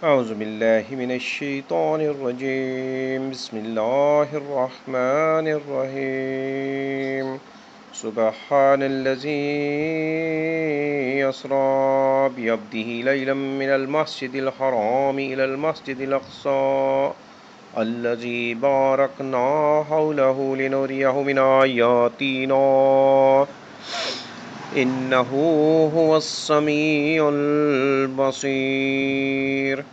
أعوذ بالله من الشيطان الرجيم بسم الله الرحمن الرحيم سبحان الذي يسرى بعبده ليلا من المسجد الحرام إلى المسجد الأقصى الذي باركنا حوله لنريه من آياتنا إنه هو السميع البصير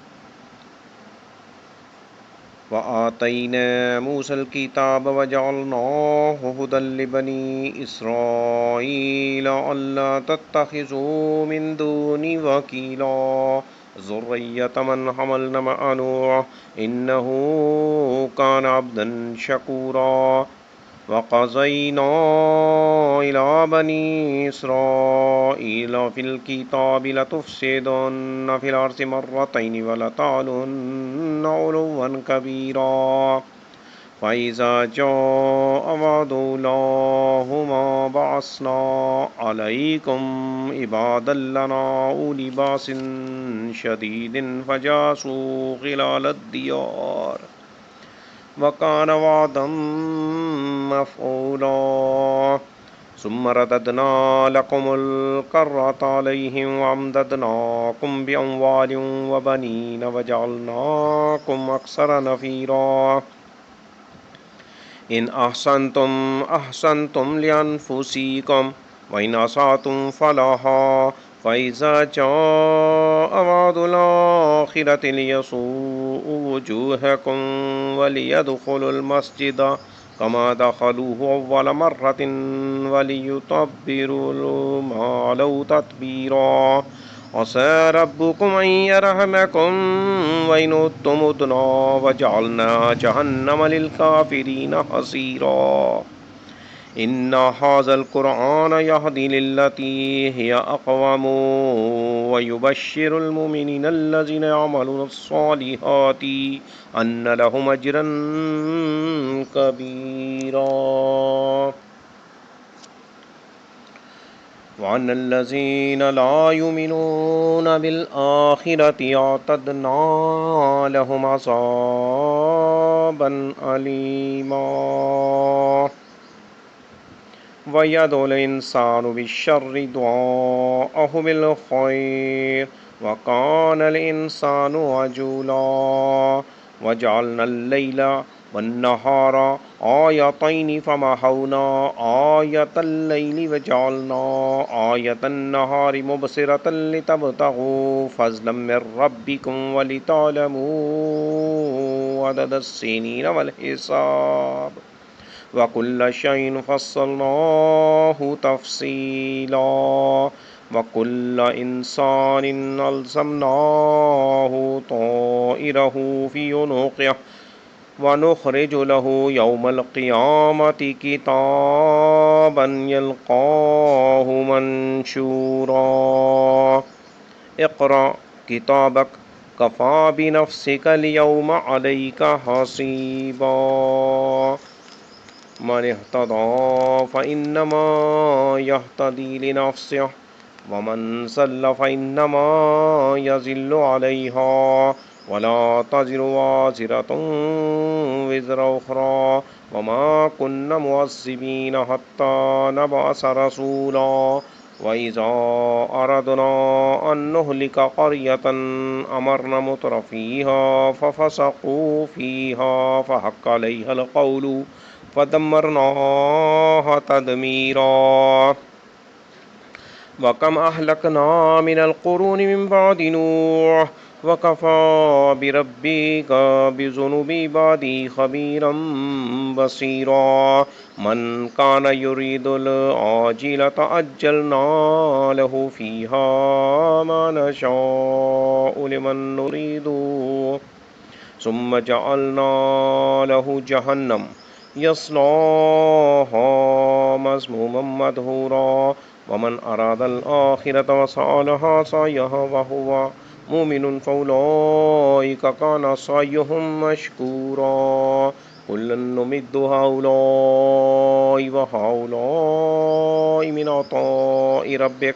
وآتينا موسى الكتاب وجعلناه هدى لبني إسرائيل ألا تتخذوا من دوني وكيلا ذرية من حملنا مع نوح إنه كان عبدا شكورا وقضينا إلى بني إسرائيل في الكتاب لتفسدن في الأرض مرتين ولتعلن علوا كبيرا فإذا جاء وعد أولاهما بعثنا عليكم عبادا لنا أولي بأس شديد فجاسوا خلال الديار وكان وعدا مفعولا ثم رددنا لكم الكرة عليهم وأمددناكم بأموال وبنين وجعلناكم أكثر نفيرا إن أحسنتم أحسنتم لأنفسكم وإن أسأتم فلها فإذا جاء وعد الآخرة ليسوءوا وجوهكم وليدخلوا المسجد كما دخلوه أول مرة وليتبروا ما علوا تتبيرا عسى ربكم أن يرحمكم وإن عدتم عدنا وجعلنا جهنم للكافرين حصيرا إن هذا القرآن يهدي للتي هي أقوم ويبشر المؤمنين الذين يعملون الصالحات أن لهم أجرا كبيرا وأن الذين لا يؤمنون بالآخرة أعتدنا لهم عذابا أليما ويدعو الإنسان بالشر دعاءه بالخير وكان الإنسان عجولا وجعلنا الليل والنهار آيتين فمحونا آية الليل وجعلنا آية النهار مبصرة لتبتغوا فضلا من ربكم ولتعلموا عدد السنين والحساب وكل شيء فصلناه تفصيلا وكل إنسان ألزمناه طائره في عنقه ونخرج له يوم القيامة كتابا يلقاه منشورا اقرأ كتابك كفى بنفسك اليوم عليك حسيبا من اهتدى فإنما يهتدي لنفسه ومن زل فإنما يزل عليها ولا تزر وازرة وزر أخرى وما كنا معذبين حتى نبعث رسولا وإذا أردنا أن نهلك قرية أمرنا مترفيها ففسقوا فيها فحق عليها القول فدمرناها تدميرا وكم أهلكنا من القرون من بعد نوح وكفى بربك بذنوب عباده خبيرا بصيرا من كان يريد العاجلة عجلنا له فيها ما نشاء لمن نريد ثم جعلنا له جهنم يصلاها مذموما مدحورا ومن أراد الآخرة وسعى لها سعيها وهو مؤمن فأولئك كان سعيهم مشكورا كلا نمد هؤلاء وهؤلاء من عطاء ربك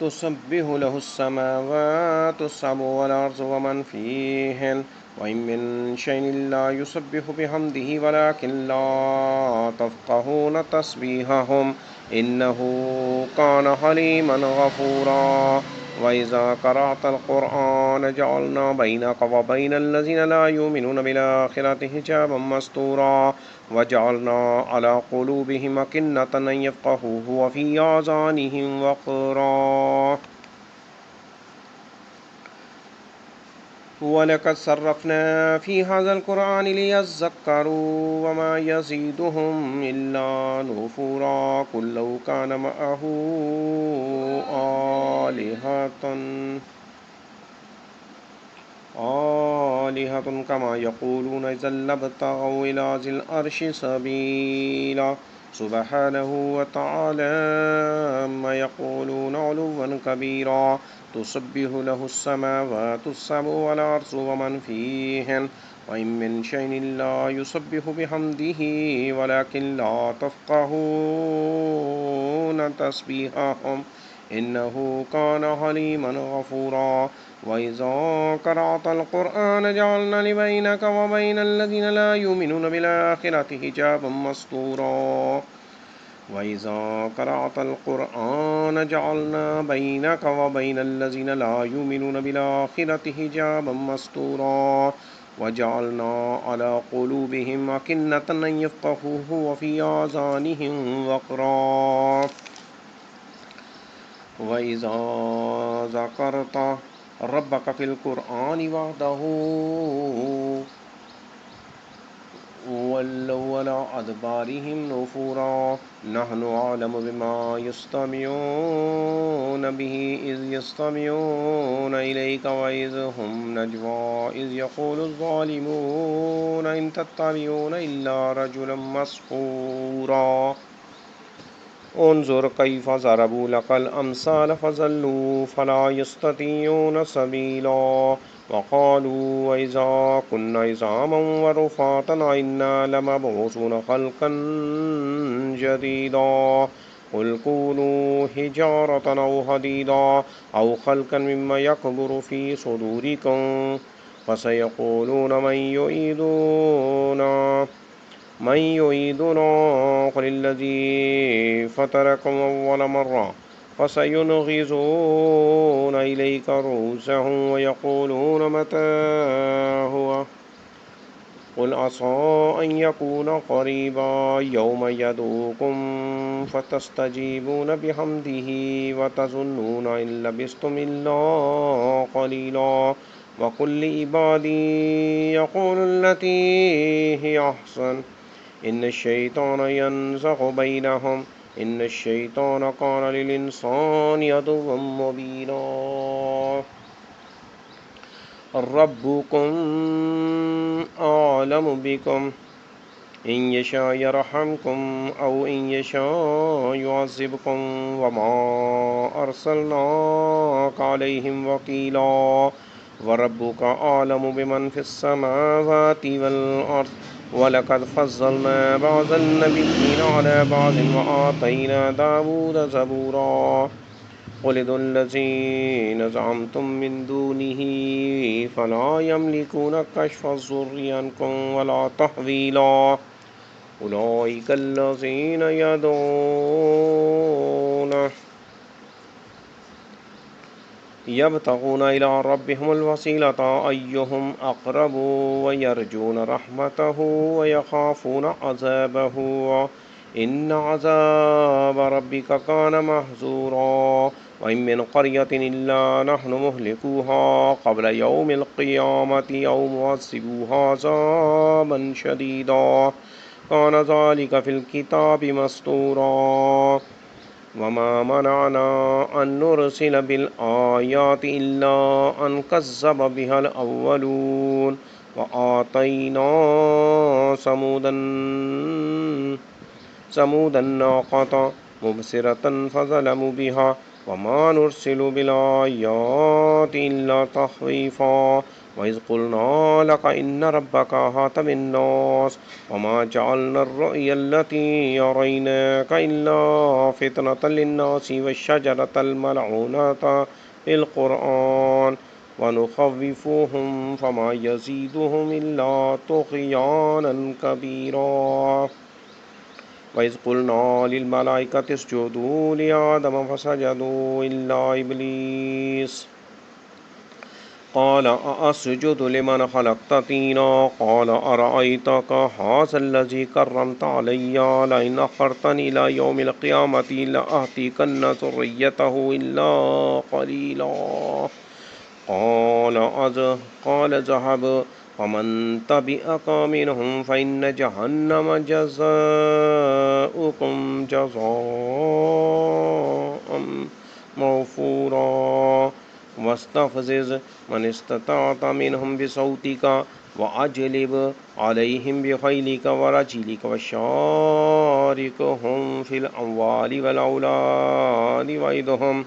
تسبح له السماوات السبع والأرض ومن فيهن وإن من شيء إلا يسبح بحمده ولكن لا تفقهون تسبيحهم إنه كان حليما غفورا وإذا قرأت القرآن جعلنا بينك وبين الذين لا يؤمنون بالآخرة حجابا مستورا وجعلنا على قلوبهم أكنة أن يفقهوه وفي آذانهم وقرا ولقد صرفنا في هذا القرآن ليذكروا وما يزيدهم إلا نفورا قل لو كان معه آلهة كما يقولون إذا لابتغوا إلى ذي العرش سبيلا سبحانه وتعالى ما يقولون علوا كبيرا تسبح له السماوات السبع والأرض ومن فيهن وإن من شيء إلا يسبح بحمده ولكن لا تفقهون تسبيحهم إنه كان حليما غفورا وإذا قرأت القرآن جعلنا بينك وبين الذين لا يؤمنون بالآخرة حجابا مستورا وإذا قرأت القرآن جعلنا بينك وبين الذين لا يؤمنون بالآخرة حجابا مستورا وجعلنا على قلوبهم أكنة أن يفقهوه وفي آذانهم وقرا وإذا ذكرت ربك في القرآن وحده ولوا على أدبارهم نفورا نحن أعلم بما يستمعون به إذ يستمعون إليك وإذ هم نجوى إذ يقول الظالمون إن تتبعون إلا رجلا مسحورا انظر كيف ضربوا لك الأمثال فضلوا فلا يستطيعون سبيلا وقالوا وإذا كنا عظاما ورفاتا إنا لمبعوثون خلقا جديدا قل كونوا حجارة أو حديدا أو خلقا مما يكبر في صدوركم فسيقولون من يعيدنا قل الذي فطركم أول مرة فسينغضون إليك رؤوسهم ويقولون متى هو قل عسى أن يكون قريبا يوم يدعوكم فتستجيبون بحمده وتظنون إن لبثتم إلا قليلا وقل لعبادي يقول التي هي أحسن إن الشيطان ينزغ بينهم إن الشيطان كان للإنسان عدوا مبينا ربكم أعلم بكم إن يشاء يرحمكم أو إن يشاء يعذبكم وما أرسلناك عليهم وكيلا وربك أعلم بمن في السماوات والأرض ولقد فضلنا بعض النبيين على بعض وآتينا داود زبورا قل ادعوا الذين زعمتم من دونه فلا يملكون كشف الضر عنكم ولا تحويلا أولئك الذين يبتغون إلى ربهم الوسيلة أيهم أقرب ويرجون رحمته ويخافون عذابه إن عذاب ربك كان محذورا وإن من قرية إلا نحن مهلكوها قبل يوم القيامة أو معذبوها عذابا شديدا كان ذلك في الكتاب مسطورا وما منعنا أن نرسل بالآيات إلا أن كذب بها الأولون وآتينا ثمود الناقة مبصرة فظلموا بها وما نرسل بالآيات إلا تخويفا وإذ قلنا لك إن ربك أحاط بالناس وما جعلنا الرؤيا التي أريناك إلا فتنة للناس والشجرة الملعونة في القرآن ونخوفهم فما يزيدهم إلا طغيانا كبيرا. وإذ قلنا للملائكة اسجدوا لآدم فسجدوا إلا إبليس قال أأسجد لمن خلقت طينا قال أرأيتك هذا الذي كرمت علي لئن أخرتني إلى يوم القيامة لأهتكن ذريته إلا قليلا قال اذهب فمن تبعك منهم فإن جهنم جزاؤكم جزاء موفورا واستفزز من استطعت منهم بصوتك وأجلب عليهم بخيلك ورجلك وشاركهم في الأموال والأولاد وعدهم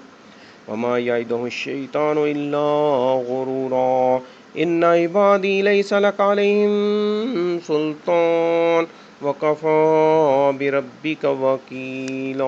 وما يعدهم الشيطان إلا غرورا إن عبادي ليس لك عليهم سلطان وكفى بربك وكيلا.